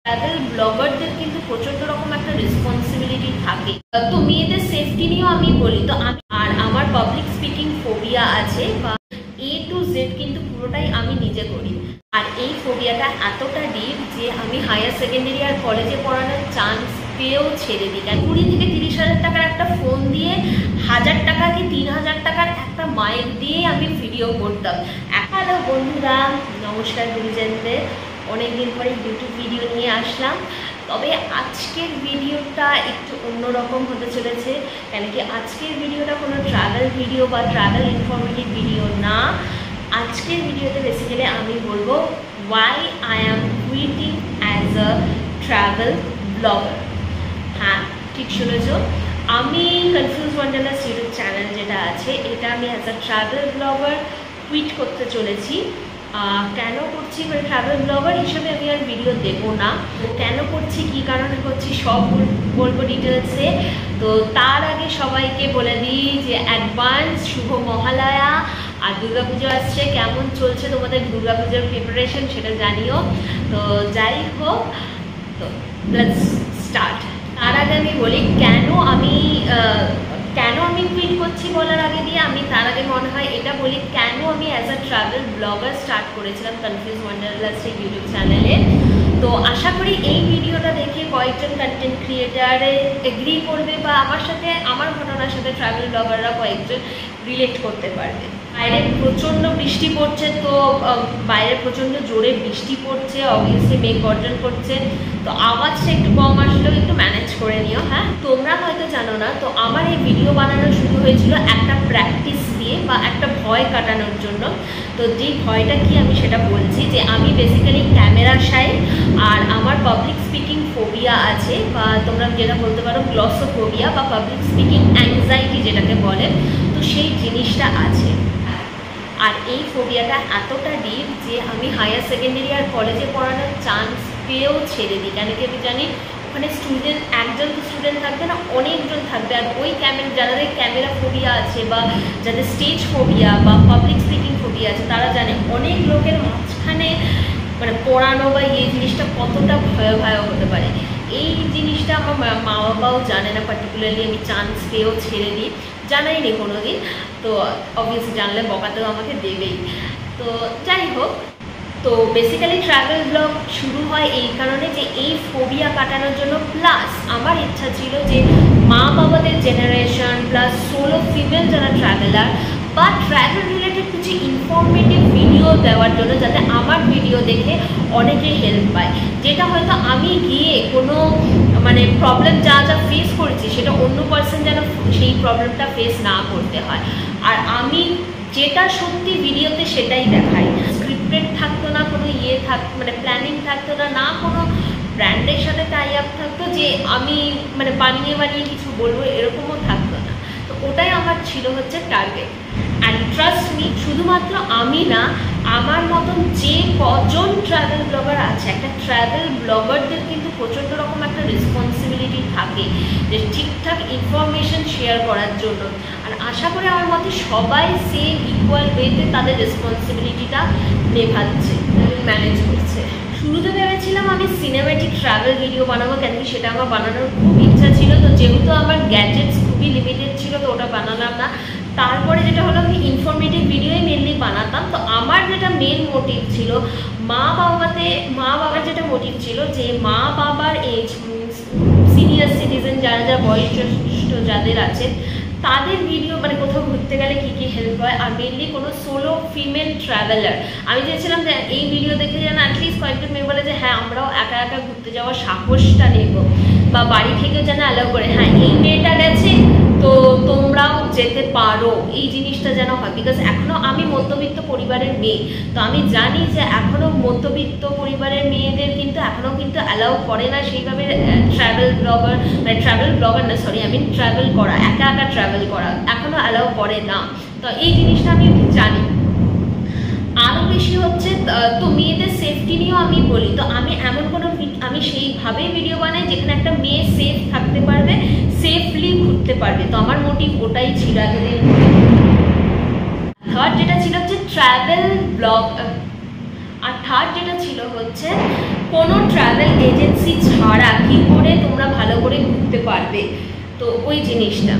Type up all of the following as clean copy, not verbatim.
Travel ব্লগারদের কিন্তু প্রচন্ড রকম একটা রেসপন্সিবিলিটি থাকে। তো মেয়েদের সেফটি নিয়েও আমি বলি। তো আমি আর আমার পাবলিক স্পিকিং ফোবিয়া আছে, বা A to Z কিন্তু পুরোটাই আমি নিজে করি। আর এই ফোবিয়াটা এতটা ডিপ যে আমি হায়ার সেকেন্ডারি আর কলেজে পড়ানোর চান্স পেয়েও ছেড়ে দিই। 20 থেকে 30,000 টাকার একটা ফোন দিয়ে 1000 টাকা কি 3000 টাকার একটা মাইক দিয়ে আমি ভিডিও করতাম। হ্যালো বন্ধুরা, নমস্কার গুরুজনদের। অনেকদিন পরে ইউটিউব ভিডিও নিয়ে আসলাম। তবে আজকের ভিডিওটা একটু অন্যরকম হতে চলেছে, কেন কি আজকের ভিডিওটা কোনো ট্রাভেল ভিডিও বা ট্রাভেল ইনফরমেটিভ ভিডিও না। আজকের ভিডিওতে বেসিক্যালি আমি বলবো why I am quitting as a travel blogger. হ্যাঁ, ঠিক শুনেছ, আমি কনফিউজ ওয়ান্ডারলাস্ট ইউটিউব চ্যানেল যেটা আছে, এটা আমি as a travel blogger quit করতে চলেছি। কেন করছি, মানে ট্রাভেল ব্লগার হিসেবে আমি আর ভিডিও দেবো না। কেন করছি, কী কারণে করছি, সব বলবো ডিটেলসে। তো তার আগে সবাইকে বলে দিই যে অ্যাডভান্স শুভ মহালয়া। আর দুর্গাপুজো আসছে, কেমন চলছে তোমাদের দুর্গাপুজোর প্রিপারেশন সেটা জানিও। তো যাই হোক, তো লেটস স্টার্ট। তার আগে আমি বলি কেন আমি কুইট করছি বলার আগে দিয়ে আমি তার আগে মনে হয় এটা বলি কেন আমি as a travel blogger start করেছিলাম কনফিউজ ওয়ান্ডারলাস্ট ইউটিউব চ্যানেলে। তো আশা করি এই ভিডিওটা দেখে কয়েকজন কন্টেন্ট ক্রিয়েটারে এগ্রি করবে, বা আমার সাথে, আমার ঘটনার সাথে ট্রাভেল ব্লগাররা কয়েকজন রিলেট করতে পারবে। বাইরে প্রচণ্ড বৃষ্টি পড়ছে, তো বাইরে প্রচণ্ড জোরে বৃষ্টি পড়ছে, অবভিয়াসলি মেঘ গর্জন করছে, তো আওয়াজটা একটু কম আসলেও একটু ম্যানেজ করে নিও। হ্যাঁ, তোমরা হয়তো জানো না, তো আমার এই ভিডিও বানানো শুরু হয়েছিল একটা প্র্যাকটিস দিয়ে বা একটা ভয় কাটানোর জন্য। তো যেই ভয়টা কি আমি সেটা বলছি, যে আমি বেসিক্যালি ক্যামেরা শাই, আর আমার পাবলিক স্পিকিং ফোবিয়া আছে, বা তোমরা যেটা বলতে পারো গ্লসোফোবিয়া বা পাবলিক স্পিকিং অ্যাংজাইটি যেটাকে বলে, তো সেই জিনিসটা আছে। আর এই ফোবিয়াটা এতটা ডিপ যে আমি হায়ার সেকেন্ডারি আর কলেজে পড়ানোর চান্স পেয়েও ছেড়ে দিই। কেন কি আমি জানি ওখানে স্টুডেন্ট, একজন তো স্টুডেন্ট থাকবে না, অনেকজন থাকবে। আর ওই যাদের ক্যামেরা ফোবিয়া আছে, বা যাদের স্টেজ ফোবিয়া বা পাবলিক স্পিকিং ফোবিয়া আছে, তারা জানে অনেক লোকের মাঝখানে মানে পড়ানো বা এই জিনিসটা কতটা ভয়াবহ হতে পারে। এই জিনিসটা আমার মা বাবাও জানে না, পার্টিকুলারলি আমি চান্স পেয়েও ছেড়ে দিই, জানাইনি কোনো দিন। তো অবভিয়াসলি জানলে বকাতেও আমাকে দেবেই। তো যাই হোক, তো বেসিক্যালি ট্রাভেল ব্লগ শুরু হয় এই কারণে যে এই ফোবিয়া কাটানোর জন্য, প্লাস আমার ইচ্ছা ছিল যে মা বাবাদের জেনারেশন প্লাস সোলো ফিমেল যারা ট্রাভেলার বা ট্রাভেল রিলেটেড কিছু ইনফরমেটিভ ভিডিও দেওয়ার জন্য, যাতে আমার ভিডিও দেখে অনেকে হেল্প পায়। যেটা হয়তো আমি গিয়ে কোনো মানে প্রবলেম যা ফেস করেছি, সেটা অন্য পার্সন যেন সেই প্রবলেমটা ফেস না করতে হয়। আর আমি যেটা সত্যি ভিডিওতে সেটাই দেখাই। স্ক্রিপ্টেড থাকতো না, কোনো মানে প্ল্যানিং থাকতো না, না কোনো ব্র্যান্ডের সাথে টাই আপ থাকতো যে আমি মানে বানিয়ে কিছু বলবো, এরকমও থাকতো না। তো ওটাই আমার ছিল হচ্ছে টার্গেট। অ্যান্ড ট্রাস্ট মি, শুধুমাত্র আমি না, আমার মতন যে কজন ট্রাভেল ব্লগার আছে, একটা ট্রাভেল ব্লগারদের কিন্তু প্রচণ্ড রকম একটা রেসপন্সিবিলিটি থাকে যে ঠিকঠাক ইনফরমেশন শেয়ার করার জন্য। আর আশা করি আমার মতে সবাই সেম ইকুয়াল ওয়েতে তাদের রেসপন্সিবিলিটিটা নেভাচ্ছে, ম্যানেজ করছে। শুরুতে ভেবেছিলাম আমি সিনেম্যাটিক ট্রাভেল ভিডিও বানাবো, কেন কি সেটা আমার বানানোর খুব ইচ্ছা ছিল। তো যেহেতু আমার গ্যাজেটস খুবই লিমিটেড ছিল, তো ওটা বানালাম না। তারপরে যেটা হলো, আমি ইনফরমেটিভ ভিডিওই মেনলি বানাতাম। তো আমার যেটা মেন মোটিভ ছিল, মা বাবার যেটা মোটিভ ছিল, যে মা বাবার এজ, সিনিয়র সিটিজেন যারা বয়োজ্যেষ্ঠ যাদের আছে, তাদের ভিডিও মানে কোথাও ঘুরতে গেলে কী কী হেল্প হয়। আর মেনলি কোনো সোলো ফিমেল ট্রাভেলার, আমি চেয়েছিলাম যে এই ভিডিও দেখে যেন অ্যাটলিস্ট কয়েকজন মেয়ে বলে যে হ্যাঁ আমরাও একা একা ঘুরতে যাওয়ার সাহসটা নেব, বা বাড়ি থেকেও যেন অ্যালাউ করে হ্যাঁ এই মেয়েটা গেছে তো তোমরাও যেতে পারো, এই জিনিসটা যেন হয়। বিকজ এখনও আমি মধ্যবিত্ত পরিবারের মেয়ে, তো আমি জানি যে এখনও মধ্যবিত্ত পরিবারের মেয়েদের কিন্তু এখনও কিন্তু অ্যালাউ করে না সেইভাবে ট্রাভেল ব্লগার না, সরি আমি ট্রাভেল করা, একা একা ট্রাভেল করা এখনও অ্যালাউ করে না। তো এই জিনিসটা আমি জানি। আরও বেশি হচ্ছে, তো মেয়েদের সেফটি নিয়েও আমি বলি। তো আমি এমন কোনো আমি সেইভাবেই ভিডিও বানাই যেখানে একটা মেয়ে সেফ থাকতে পারবে, সেফলি ঘুরতে পারবে। তো আমার মোটিভ ওটাই ছিল এতদিন। থার্ড যেটা ছিল হচ্ছে ট্রাভেল ব্লগ, আর থার্ড যেটা ছিল হচ্ছে কোনো ট্রাভেল এজেন্সি ছাড়া কী করে তোমরা ভালো করে ঘুরতে পারবে, তো ওই জিনিসটা।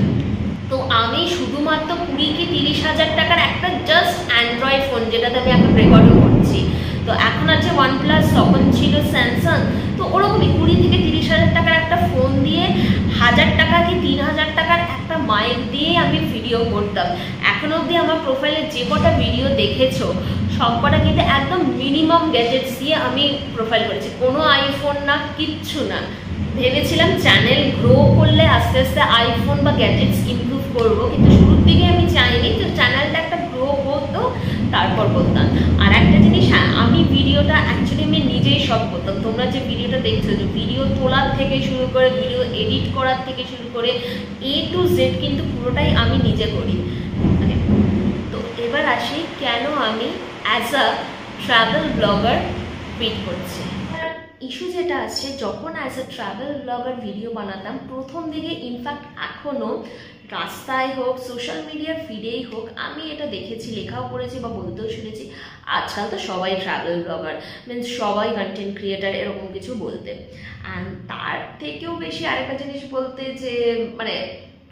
তো আমি শুধুমাত্র 20 কি 30,000 টাকার একটা জাস্ট অ্যান্ড্রয়েড ফোন, যেটাতে আমি এখন রেকর্ডও করছি, তো এখন আছে OnePlus, তখন ছিল স্যামসাং, তো ওরকমই 20 থেকে 30,000 টাকার একটা ফোন দিয়ে 1000 টাকা কি 3000 টাকার একটা মাইক দিয়ে আমি ভিডিও করতাম। এখনো অবধি আমার প্রোফাইলে যে কটা ভিডিও দেখেছো সব কটা কিন্তু একদম মিনিমাম গ্যাজেটস দিয়ে আমি প্রোফাইল করেছি, কোনো আইফোন না, কিচ্ছু না। ভেবেছিলাম চ্যানেল গ্রো করলে আস্তে আস্তে আইফোন বা গ্যাজেটস ইমপ্রুভ করবো, কিন্তু শুরুর দিকে আমি চাইনি, তো চ্যানেলটা একটা গ্রো করতো তারপর করতাম। আর একটা জিনিস, হ্যাঁ, আমি ভিডিওটা অ্যাকচুয়ালি আমি নিজেই সব করতাম। তোমরা যে ভিডিওটা দেখছো, যে ভিডিও তোলার থেকে শুরু করে ভিডিও এডিট করার থেকে শুরু করে A to Z কিন্তু পুরোটাই আমি নিজে করি। তো এবার আসি কেন আমি as a travel blogger treat করছি। ইস্যু যেটা আছে, যখন as a travel blogger video বানাতাম প্রথম দিকে, ইনফ্যাক্ট এখনও রাস্তায় হোক, সোশ্যাল মিডিয়ার ফিডেই হোক, আমি এটা দেখেছি, লেখাও করেছি বা বলতেও শুনেছি, আজকাল তো সবাই ট্রাভেল ব্লগার, মিনস সবাই কন্টেন্ট ক্রিয়েটার, এরকম কিছু বলতে। অ্যান্ড তার থেকেও বেশি আরেকটা জিনিস বলতে, যে মানে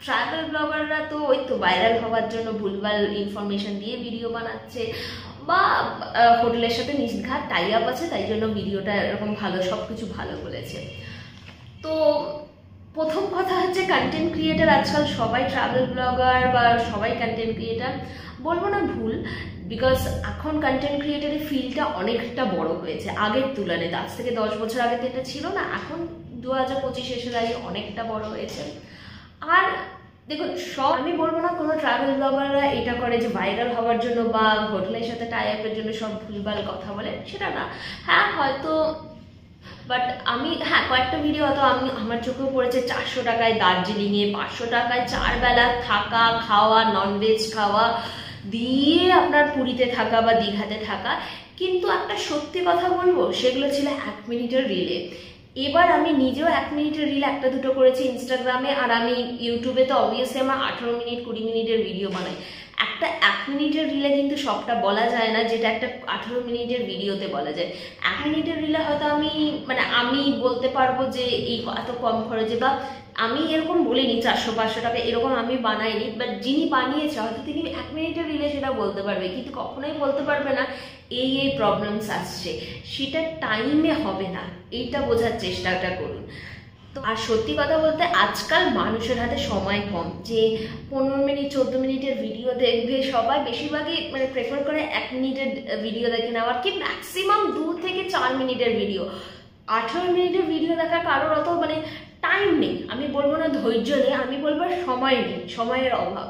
ট্রাভেল ব্লগাররা তো ওই তো ভাইরাল হওয়ার জন্য ভুলভাল ইনফরমেশন দিয়ে ভিডিও বানাচ্ছে, বা হোটেলের সাথে নির্ঘাত টাই আপ আছে, তাই জন্য ভিডিওটা এরকম ভালো, সব কিছু ভালো বলেছে। তো প্রথম কথা হচ্ছে, কন্টেন্ট ক্রিয়েটার আজকাল সবাই ট্রাভেল ব্লগার বা সবাই কন্টেন্ট ক্রিয়েটার বলবো না, ভুল, বিকজ এখন কন্টেন্ট ক্রিয়েটারের ফিল্ডটা অনেকটা বড় হয়েছে আগের তুলনায়। আজ থেকে 10 বছর আগে তো এটা ছিল না, এখন 2025 এসে দাঁড়িয়ে অনেকটা বড় হয়েছে। আর দেখুন, সব আমি বলবো না কোনো ট্রাভেল ব্লগাররা এটা করে যে ভাইরাল হওয়ার জন্য বা হোটেলের সাথে টাই আপের জন্য সব ভুলভাল কথা বলে, সেটা না। হ্যাঁ, হয়তো, বাট আমি, হ্যাঁ, কয়েকটা ভিডিও হয়তো আমার চোখেও পড়েছে 400 টাকায় দার্জিলিংয়ে, 500 টাকায় 4 বেলা থাকা খাওয়া, ননভেজ খাওয়া দিয়ে আপনার পুরীতে থাকা বা দীঘাতে থাকা। কিন্তু একটা সত্যি কথা বলবো, সেগুলো ছিল 1 মিনিটের রিলে। এবার আমি নিজেও 1 মিনিটের রিল একটা দুটো করেছি ইনস্টাগ্রামে, আর আমি ইউটিউবে তো অবভিয়াসলি আমার 18 মিনিট 20 মিনিটের ভিডিও বানাই। একটা 1 মিনিটের রিলে কিন্তু সবটা বলা যায় না, যেটা একটা 18 মিনিটের ভিডিওতে বলা যায়। 1 মিনিটের রিলে হয়তো আমি বলতে পারবো যে এই এত কম খরচে, বা আমি এরকম বলিনি 400-500 টাকা এরকম আমি বানাইনি, বাট যিনি বানিয়েছে হয়তো তিনি 1 মিনিটের রিলে সেটা বলতে পারবে, কিন্তু কখনোই বলতে পারবে না এই প্রবলেমস আসছে, সেটা টাইমে হবে না, এইটা বোঝার চেষ্টাটা করুন। তো আর সত্যি কথা বলতে, আজকাল মানুষের হাতে সময় কম, যে 15 মিনিট 14 মিনিটের ভিডিও দেখবে সবাই, বেশিরভাগই মানে প্রেফার করে 1 মিনিটের ভিডিও দেখে নেওয়ার, কি ম্যাক্সিমাম 2 থেকে 4 মিনিটের ভিডিও। 18 মিনিটের ভিডিও দেখার কারোর অত মানে টাইম নেই, আমি বলবো না ধৈর্য নেই, আমি বলবো সময় নেই, সময়ের অভাব।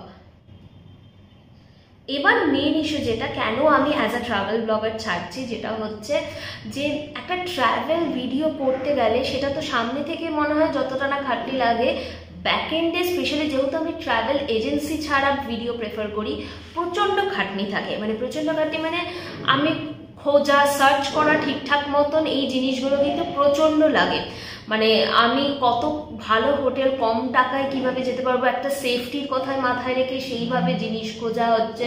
এবার মেন ইস্যু যেটা, কেন আমি অ্যাজ আ ট্রাভেল ব্লগার ছাড়ছি, যেটা হচ্ছে যে একটা ট্রাভেল ভিডিও করতে গেলে সেটা তো সামনে থেকে মনে হয় যতটা না খাটনি লাগে, ব্যাক এন্ডে স্পেশালি যেহেতু আমি ট্রাভেল এজেন্সি ছাড়া ভিডিও প্রেফার করি, প্রচণ্ড খাটনি থাকে। মানে প্রচণ্ড খাটনি মানে আমি খোঁজা, সার্চ করা ঠিকঠাক মতন, এই জিনিসগুলো কিন্তু প্রচণ্ড লাগে। মানে আমি কত ভালো হোটেল কম টাকায় কিভাবে যেতে পারবো, একটা সেফটির কথায় মাথায় রেখে সেইভাবে জিনিস খোঁজা হচ্ছে,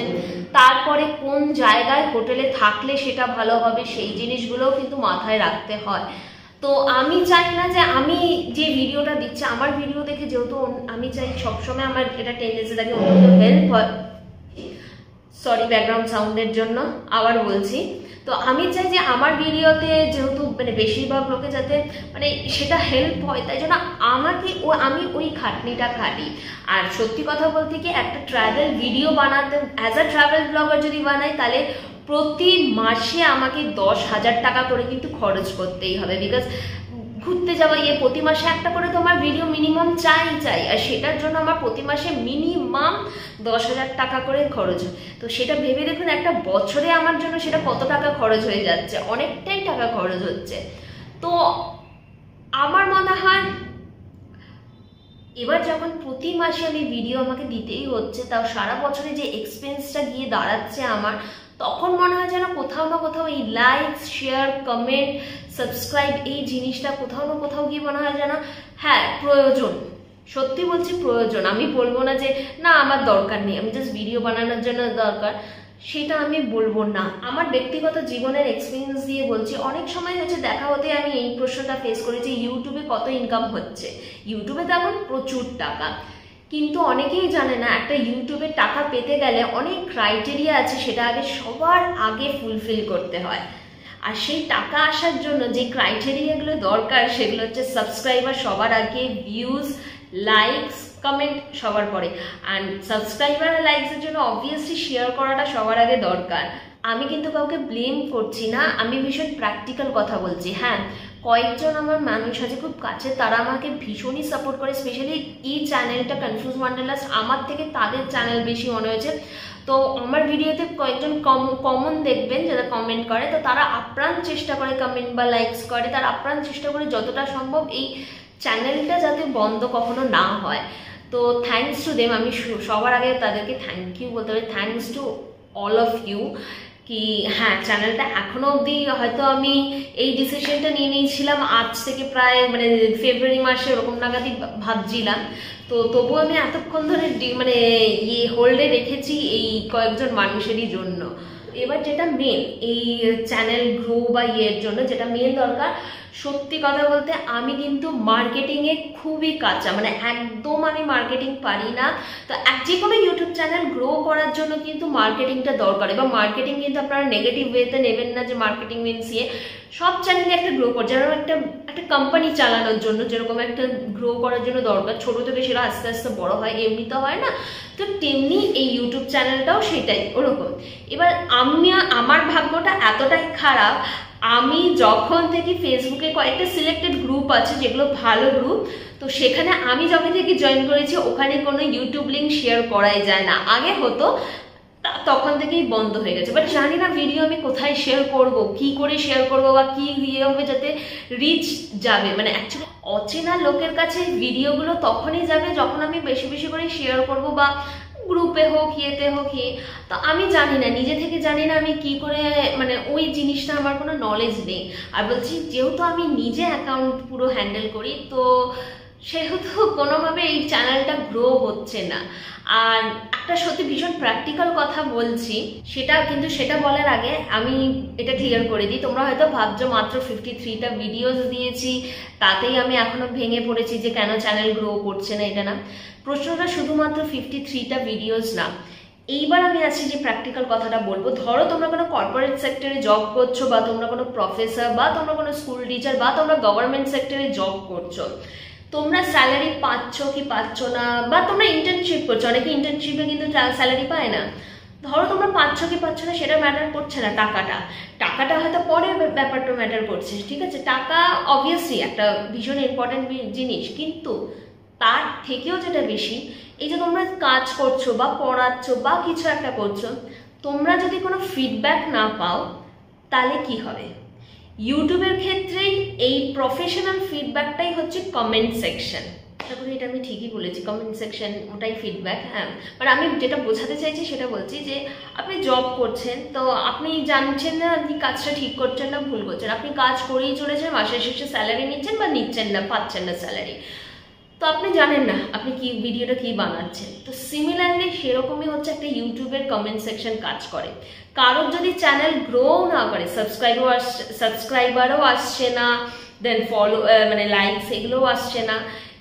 তারপরে কোন জায়গায় হোটেলে থাকলে সেটা ভালো হবে, সেই জিনিসগুলোও কিন্তু মাথায় রাখতে হয়। তো আমি চাই না যে আমি যে ভিডিওটা দিচ্ছি, আমার ভিডিও দেখে যেহেতু আমি চাই সবসময় আমার এটা টেন্ডেন্সি থাকে অন্য হেল্প হয়, সরি ব্যাকগ্রাউন্ড সাউন্ডের জন্য আবার বলছি। তো আমি চাই যে আমার ভিডিওতে যেহেতু মানে বেশিরভাগ লোকে যাতে মানে সেটা হেল্প হয়, তাই জন্য আমি ওই খাটনিটা খাটি। আর সত্যি কথা বলতে কি, একটা ট্রাভেল ভিডিও বানাতে অ্যাজ আ ট্রাভেল ব্লগার যদি বানাই, তাহলে প্রতি মাসে আমাকে 10,000 টাকা করে কিন্তু খরচ করতেই হবে, বিকজ ঘুরতে যাওয়া প্রতি মাসে একটা করে তো আমার ভিডিও মিনিমাম চাই, আর সেটার জন্য আমার প্রতি মাসে মিনিমাম 10,000 টাকা করে খরচ হয়। তো সেটা ভেবে দেখুন, একটা বছরে আমার জন্য সেটা কত টাকা খরচ হয়ে যাচ্ছে, অনেকটাই টাকা খরচ হচ্ছে। তো আমার মনে হয় এবার যখন প্রতি মাসে আমি ভিডিও আমাকে দিতেই হচ্ছে, তাও সারা বছরে যে এক্সপেন্সটা গিয়ে দাঁড়াচ্ছে আমার, তখন মনে হয় যেন কোথাও না কোথাও এই লাইক, শেয়ার, কমেন্ট, সাবস্ক্রাইব, এই জিনিসটা কোথাও না কোথাও গিয়ে মনে হয় যেন হ্যাঁ প্রয়োজন, সত্যি বলছি প্রয়োজন। আমি বলবো না যে না আমার দরকার নেই, আমি জাস্ট ভিডিও বানানোর জন্য দরকার, সেটা আমি বলবো না। আমার ব্যক্তিগত জীবনের এক্সপিরিয়েন্স দিয়ে বলছি, অনেক সময় হচ্ছে দেখা হতে আমি এই প্রশ্নটা ফেস করেছি, ইউটিউবে কত ইনকাম হচ্ছে। ইউটিউবে তো এখন প্রচুর টাকা, কিন্তু অনেকেই জানে না একটা ইউটিউবে টাকা পেতে গেলে অনেক ক্রাইটেরিয়া আছে, সেটা আগে সবার আগে ফুলফিল করতে হয়। আর সেই টাকা আসার জন্য যে ক্রাইটেরিয়াগুলো দরকার সেগুলো হচ্ছে সাবস্ক্রাইবার সবার আগে, ভিউজ, লাইকস, কমেন্ট সবার পরে। অ্যান্ড সাবস্ক্রাইবার আর লাইকসের জন্য অবভিয়াসলি শেয়ার করাটা সবার আগে দরকার। আমি কিন্তু কাউকে ব্লেম করছি না, আমি ভীষণ প্র্যাকটিক্যাল কথা বলছি। হ্যাঁ, কয়েকজন আমার মানুষ আছে খুব কাছে, তারা আমাকে ভীষণই সাপোর্ট করে, স্পেশালি এই চ্যানেলটা কনফিউজ ওয়ান্ডারলাস্ট আমার থেকে তাদের চ্যানেল বেশি মনে হয়েছে। তো আমার ভিডিওতে কয়েকজন কমন দেখবেন যারা কমেন্ট করে, তো তারা আপ্রাণ চেষ্টা করে, কমেন্ট বা লাইকস করে, তারা আপ্রাণ চেষ্টা করে যতটা সম্ভব এই চ্যানেলটা যাতে বন্ধ কখনো না হয়। তো থ্যাঙ্কস টু দেম, আমি সবার আগে তাদেরকে থ্যাংক ইউ বলতে হবে, thanks to all of you. কি হ্যাঁ, চ্যানেলটা এখনো অবধি হয়তো আমি এই ডিসিশনটা নিয়ে নিয়েছিলাম আজ থেকে প্রায় ফেব্রুয়ারি মাসে ওরকম নাগাদই ভাবছিলাম, তো তবুও আমি এতক্ষণ ধরে হোল্ডে রেখেছি এই কয়েকজন মানুষেরই জন্য। এবার যেটা মেন এই চ্যানেল গ্রো বা জন্য যেটা মেন দরকার, সত্যি কথা বলতে আমি কিন্তু মার্কেটিংয়ে খুবই কাঁচা, একদম আমি মার্কেটিং পারি না। তো যে কোনো ইউটিউব চ্যানেল গ্রো করার জন্য কিন্তু মার্কেটিংটা দরকার, এবং মার্কেটিং কিন্তু আপনারা নেগেটিভ ওয়েতে নেবেন না যে মার্কেটিং মিনস সব চ্যানেলে একটা গ্রো করার, যেরকম একটা কোম্পানি চালানোর জন্য যেরকম একটা গ্রো করার জন্য দরকার, ছোট থেকে সেটা আস্তে আস্তে বড় হয়, এমনি তো হয় না। তো তেমনি এই ইউটিউব চ্যানেলটাও সেটাই ওরকম। এবার আমার ভাগ্যটা এতটাই খারাপ, আমি যখন থেকে ফেসবুকে কয়েকটা সিলেক্টেড গ্রুপ আছে যেগুলো ভালো গ্রুপ, তো সেখানে আমি যখন থেকে জয়েন করেছি ওখানে কোনো ইউটিউব লিঙ্ক শেয়ার করাই যায় না। আগে হতো, তখন থেকেই বন্ধ হয়ে গেছে। বাট জানি না ভিডিও আমি কোথায় শেয়ার করব, কি করে শেয়ার করব, বা কি হবে যাতে রিচ যাবে। অ্যাকচুয়ালি অচেনা লোকের কাছে ভিডিওগুলো তখনই যাবে যখন আমি বেশি বেশি করে শেয়ার করব, বা গ্রুপে হোক ইয়েতে হোক তো আমি জানি না, নিজে থেকে জানি না আমি কি করে, ওই জিনিসটা আমার কোনো নলেজ নেই। আর বলছি যেহেতু আমি নিজে অ্যাকাউন্ট পুরো হ্যান্ডেল করি, তো সেহেতু কোনোভাবে এই চ্যানেলটা গ্রো হচ্ছে না। আর একটা সত্যি ভীষণ প্র্যাকটিক্যাল কথা বলছি, সেটা বলার আগে আমি এটা ক্লিয়ার করে দিই। তোমরা হয়তো ভাবছো মাত্র 53টা ভিডিওস দিয়েছি, তাতেই আমি এখনো ভেঙে পড়েছি যে কেন চ্যানেল গ্রো করছে না। এটা না, প্রশ্নটা শুধুমাত্র 53টা ভিডিওস না। এইবার আমি আছি যে প্র্যাকটিক্যাল কথাটা বলবো। ধরো তোমরা কোনো কর্পোরেট সেক্টরে জব করছো, বা তোমরা কোনো প্রফেসর, বা তোমরা কোনো স্কুল টিচার, বা তোমরা গভর্নমেন্ট সেক্টরে জব করছো, তোমরা স্যালারি পাচ্ছ কি পাচ্ছ না, বা তোমরা ইন্টার্নশিপ করছো, অনেকে ইন্টার্নশিপে কিন্তু স্যালারি পায় না। ধরো তোমরা পাচ্ছ কি পাচ্ছ না সেটা ম্যাটার করছে না, টাকাটা হয়তো পরে ব্যাপারটা ম্যাটার করছে, ঠিক আছে। টাকা অবভিয়াসলি একটা ভীষণ ইম্পর্টেন্ট জিনিস, কিন্তু তার থেকেও যেটা বেশি, এই যে তোমরা কাজ করছো বা পড়াচ্ছ বা কিছু একটা করছো, তোমরা যদি কোনো ফিডব্যাক না পাও তাহলে কি হবে? ইউটিউবের ক্ষেত্রেই এই প্রফেশনাল ফিডব্যাকটাই হচ্ছে কমেন্ট সেকশন। আশা করি এটা আমি ঠিকই বলেছি, কমেন্ট সেকশন ওটাই ফিডব্যাক। হ্যাঁ, আমি যেটা বোঝাতে চাইছি সেটা বলছি যে আপনি জব করছেন, তো আপনি জানছেন না আপনি কাজটা ঠিক করছেন না ভুল করছেন, আপনি কাজ করেই চলেছেন, মাসের শেষে স্যালারি নিচ্ছেন বা নিচ্ছেন না, পাচ্ছেন না স্যালারি, তো আপনি জানেন না আপনি কি ভিডিওটা কি বানাচ্ছেন। তো সিমিলারলি সেরকমই হচ্ছে একটা ইউটিউবের কমেন্ট সেকশন কাজ করে। কারোর যদি চ্যানেল গ্রো না করে, সাবস্ক্রাইবারও আসছে না, দেন ফলো লাইকস এগুলোও আসছে না,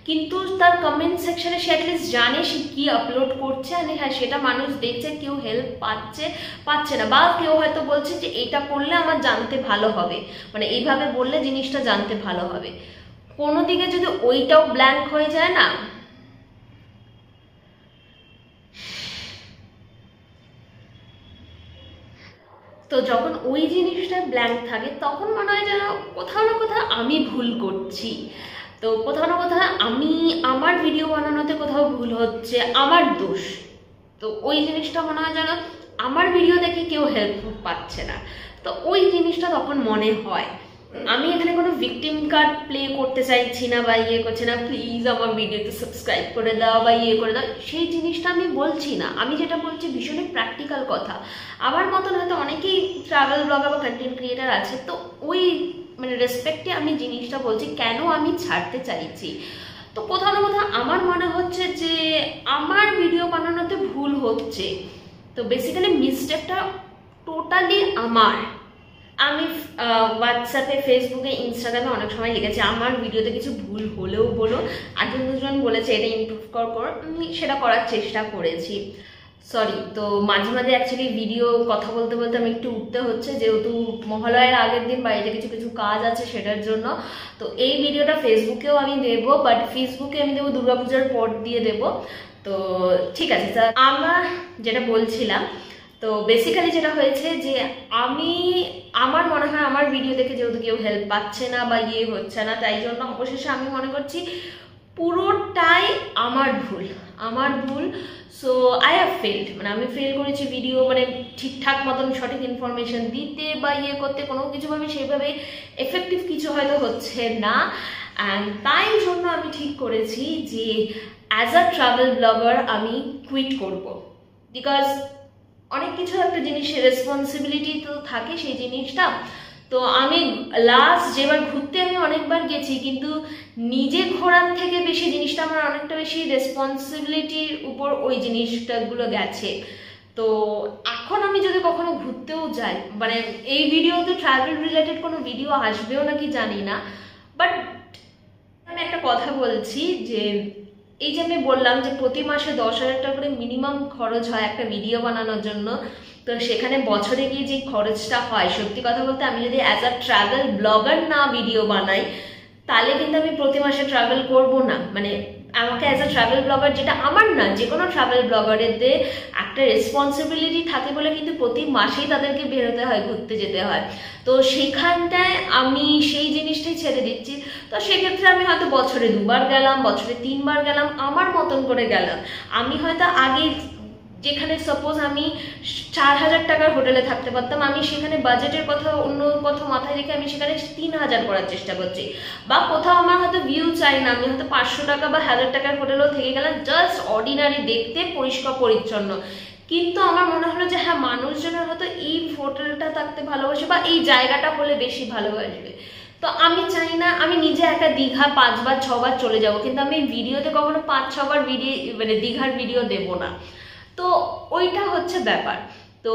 কিন্তু তার কমেন্ট সেকশনে সে অ্যাটলিস্ট জানে সে কি আপলোড করছে, আর হ্যাঁ সেটা মানুষ দেখছে, কেউ হেল্প পাচ্ছে না, বা কেউ হয়তো বলছে যে এটা করলে আমার জানতে ভালো হবে, এইভাবে বললে জিনিসটা জানতে ভালো হবে। কোনো দিকে যদি ওইটাও ব্ল্যাঙ্ক হয়ে যায় না, তো যখন ওই জিনিসটা ব্ল্যাঙ্ক থাকে তখন মনে হয় যেন কোথাও না কোথাও আমি ভুল করছি, তো কোথাও না কোথাও আমার ভিডিও বানানোতে কোথাও ভুল হচ্ছে, আমার দোষ। তো ওই জিনিসটা মনে হয় যেন আমার ভিডিও দেখে কেউ হেল্প পাচ্ছে না, তো ওই জিনিসটা তখন মনে হয়। আমি এখানে কোনো ভিকটিম কার্ড প্লে করতে চাইছি না বা করছি না প্লিজ আমার ভিডিওতে সাবস্ক্রাইব করে দাও বা করে দাও, সেই জিনিসটা আমি বলছি না। আমি যেটা বলছি ভীষণই প্র্যাকটিক্যাল কথা। আমার মতন হয়তো অনেকেই ট্রাভেল ব্লগার বা কন্টেন্ট ক্রিয়েটার আছে, তো ওই রেসপেক্টে আমি জিনিসটা বলছি কেন আমি ছাড়তে চাইছি। তো কোথাও না কোথাও আমার মনে হচ্ছে যে আমার ভিডিও বানানোতে ভুল হচ্ছে, তো বেসিক্যালি মিস্টেকটা টোটালি আমার। আমি হোয়াটসঅ্যাপে, ফেসবুকে, ইনস্টাগ্রামে অনেক সময় লিখেছি আমার ভিডিওতে কিছু ভুল হলেও বলো, একজন দুজন বলেছে এটা ইমপ্রুভ কর, আমি সেটা করার চেষ্টা করেছি। সরি। তো মাঝে মাঝে অ্যাকচুয়ালি ভিডিও কথা বলতে বলতে আমি একটু উঠতে হচ্ছে, যেহেতু মহালয়ার আগের দিন বাড়িতে কিছু কিছু কাজ আছে সেটার জন্য। তো এই ভিডিওটা ফেসবুকেও আমি দেবো, বাট ফেসবুকে আমি দেবো দুর্গাপূজার পর দিয়ে দেবো। তো ঠিক আছে স্যার, আমরা যেটা বলছিলাম, তো বেসিক্যালি যেটা হয়েছে যে আমার মনে হয় আমার ভিডিও দেখে যেহেতু কেউ হেল্প পাচ্ছে না বা ইয়ে হচ্ছে না, তাই জন্য অবশেষে আমি মনে করছি পুরোটাই আমার ভুল। সো আই হ্যাভ ফেলড, মানে আমি ফেল করেছি ভিডিও মানে ঠিকঠাক মতন সঠিক ইনফরমেশন দিতে বা ইয়ে করতে, কোনো কিছুভাবে সেইভাবে এফেক্টিভ কিছু হয়তো হচ্ছে না। অ্যান্ড তাই জন্য আমি ঠিক করেছি যে অ্যাজ আ ট্রাভেল ব্লগার আমি কুইট করব, বিকজ অনেক কিছু একটা জিনিসের রেসপন্সিবিলিটি তো থাকে সেই জিনিসটা। তো আমি লাস্ট যেবার ঘুরতে আমি অনেকবার গেছি, কিন্তু নিজে ঘোরার থেকে বেশি জিনিসটা আমার অনেকটা বেশি রেসপন্সিবিলিটির উপর ওই জিনিসটাগুলো গেছে। তো এখন আমি যদি কখনো ঘুরতেও যাই, মানে এই ভিডিওতে ট্রাভেল রিলেটেড কোনো ভিডিও আসবেও নাকি জানি না, বাট আমি একটা কথা বলছি যে এই যে আমি বললাম যে প্রতি মাসে 10,000 টাকা করে মিনিমাম খরচ হয় একটা ভিডিও বানানোর জন্য, তো সেখানে বছরে গিয়ে যে খরচটা হয়, সত্যি কথা বলতে আমি যদি অ্যাজ আ ট্রাভেল ব্লগার না ভিডিও বানাই, তাহলে কিন্তু আমি প্রতি মাসে ট্রাভেল করব না। মানে আমাকে অ্যাজ আ ট্রাভেল ব্লগার, যেটা আমার না, যে কোনো ট্রাভেল ব্লগারেদের একটা রেসপন্সিবিলিটি থাকে বলে কিন্তু প্রতি মাসেই তাদেরকে বেরোতে হয়, ঘুরতে যেতে হয়। তো সেইখানটায় আমি সেই জিনিসটাই ছেড়ে দিচ্ছি। তো সেক্ষেত্রে আমি হয়তো বছরে 2বার গেলাম, বছরে 3বার গেলাম, আমার মতন করে গেলাম। আমি হয়তো আগে যেখানে সাপোজ আমি 4,000 টাকার হোটেলে থাকতে পারতাম, আমি সেখানে বাজেটের কথা অন্য কথা মাথায় রেখে আমি সেখানে 3,000 করার চেষ্টা করছি। বা কোথাও আমার হয়তো ভিউ চাই না, আমি হয়তো 500 টাকা বা 1,000 টাকার হোটেলেও থেকে গেলাম, জাস্ট অর্ডিনারি দেখতে, পরিষ্কার পরিচ্ছন্ন। কিন্তু আমার মনে হলো যে হ্যাঁ, মানুষজনের হয়তো এই হোটেলটা থাকতে ভালোবাসে বা এই জায়গাটা হলে বেশি ভালোবাসবে। তো আমি চাই না আমি নিজে একটা দীঘা 5বার 6বার চলে যাব, কিন্তু আমি ভিডিওতে কখনো 5-6বার ভিডিও মানে দীঘার ভিডিও দেব না। তো ওইটা হচ্ছে ব্যাপার। তো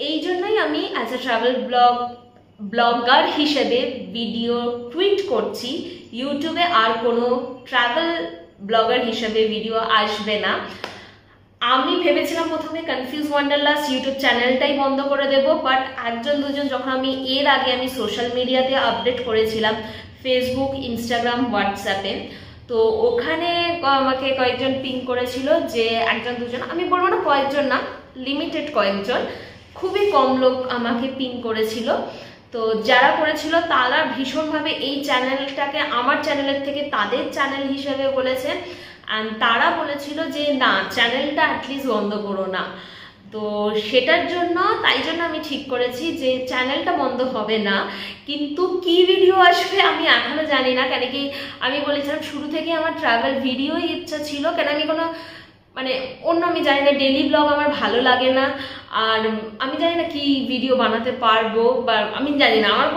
এই জন্যই আমি অ্যাজ এ ট্রাভেল ব্লগার হিসেবে ভিডিও টুইট করছি। ইউটিউবে আর কোনো ট্রাভেল ব্লগার হিসেবে ভিডিও আসবে না। আমি ভেবেছিলাম প্রথমে কনফিউজ ওয়ান্ডারলাস্ট ইউটিউব চ্যানেলটাই বন্ধ করে দেব, বাট একজন দুজন যখন আমি এর আগে আমি সোশ্যাল মিডিয়াতে আপডেট করেছিলাম, ফেসবুক, ইনস্টাগ্রাম, হোয়াটসঅ্যাপে, তো ওখানে আমাকে কয়েকজন পিং করেছিল, যে একজন দুজন, আমি বলবো না কয়েকজন না, লিমিটেড কয়েকজন, খুবই কম লোক আমাকে পিং করেছিল। তো যারা করেছিল তারা ভীষণভাবে এই চ্যানেলটাকে আমার চ্যানেলের থেকে তাদের চ্যানেল হিসেবে বলেছে, অ্যান্ড তারা বলেছিল যে না, চ্যানেলটা অ্যাটলিস্ট বন্ধ করো না। তো সেটার জন্য, তাই জন্য আমি ঠিক করেছি যে চ্যানেলটা বন্ধ হবে না, কিন্তু কি ভিডিও আসবে আমি এখনো জানি না। কেন কি আমি বলেছিলাম শুরু থেকে আমার ট্রাভেল ভিডিওই ইচ্ছা ছিল, কেন আমি কোনো মানে অন্য আমি জানি না, ডেলি ব্লগ আমার ভালো লাগে না, আর আমি জানি না কি ভিডিও বানাতে পারবো, বা আমি জানি না, আমার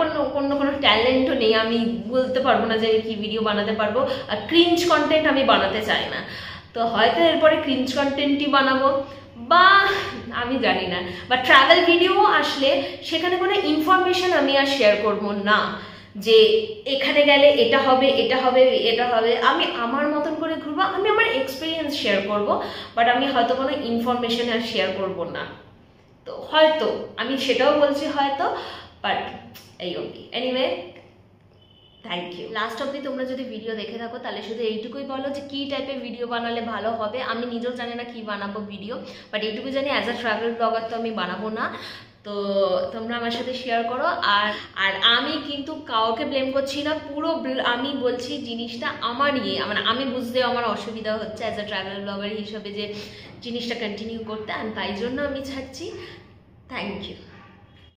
কোনো ট্যালেন্টও নেই, আমি বলতে পারবো না যে কি ভিডিও বানাতে পারবো। আর ক্রিঞ্জ কন্টেন্ট আমি বানাতে চাই না, তো হয়তো এরপরে ক্রিঞ্জ কন্টেন্টই বানাবো, বা আমি জানি না। বা ট্রাভেল ভিডিও আসলে সেখানে কোনো ইনফরমেশন আমি আর শেয়ার করবো না, যে এখানে গেলে এটা হবে, এটা হবে, এটা হবে। আমি আমার মতন করে ঘুরবো, আমি আমার এক্সপিরিয়েন্স শেয়ার করব, বাট আমি হয়তো কোনো ইনফরমেশন আর শেয়ার করব না। তো হয়তো আমি সেটাও বলছি হয়তো, বাট এই অবধি। Anyway, thank you. লাস্ট অবধি তোমরা যদি ভিডিও দেখে থাকো তাহলে শুধু এইটুকুই বলো যে কী টাইপের ভিডিও বানালে ভালো হবে। আমি নিজেও জানি না কি বানাবো ভিডিও, বাট এইটুকু জানি অ্যাজ আ ট্রাভেল ব্লগার তো আমি বানাবো না। তো তোমরা আমার সাথে শেয়ার করো। আর আমি কিন্তু কাউকে ব্লেম করছি না, পুরো আমি বলছি জিনিসটা আমার মানে আমি বুঝতে আমার অসুবিধা হচ্ছে অ্যাজ আ ট্রাভেল ব্লগার হিসেবে যে জিনিসটা কন্টিনিউ করতে, আর তাই জন্য আমি ছাড়ছি। Thank you.